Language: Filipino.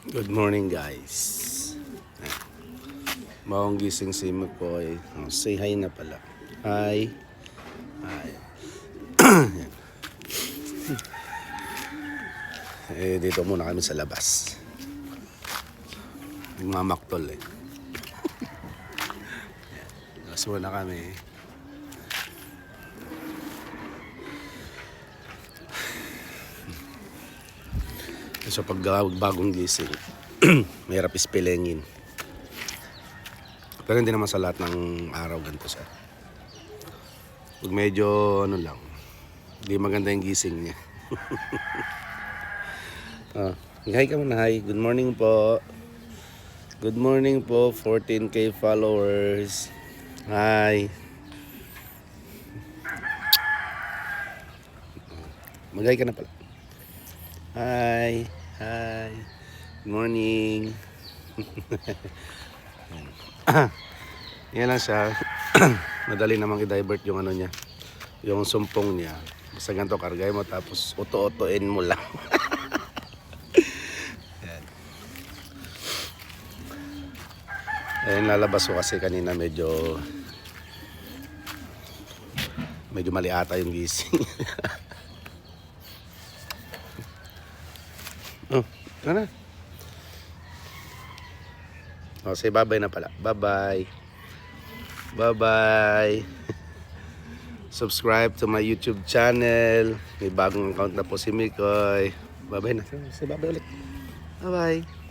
Good morning, guys. Maong gising si McCoy. Oh, say hi na pala. Hi. Hi. Dito muna kami sa labas. Nagmamaktol eh. Labas muna kami. So pag bagong gising, mahirap ispilengin. Pero hindi naman sa lahat ng araw ganito siya. Pag medyo ano lang, hindi maganda yung gising niya. Hi ka muna, hi. Good morning po. Good morning po, 14K followers. Hi. Mag-hi ka na pala. Hi. Hi. Good morning. Yan lang siya. Madali namang i-divert yung ano niya, yung sumpong niya. Basta ganito, kargay mo tapos uto-utoin mo lang. Ayun, lalabas ko kasi kanina medyo mali ata yung gising. Oh, ano? Oh, say bye-bye na pala. Bye-bye. Bye-bye. Subscribe to my YouTube channel. May bagong account na po si Mikoy. Bye-bye na. Say bye-bye ulit. Bye-bye.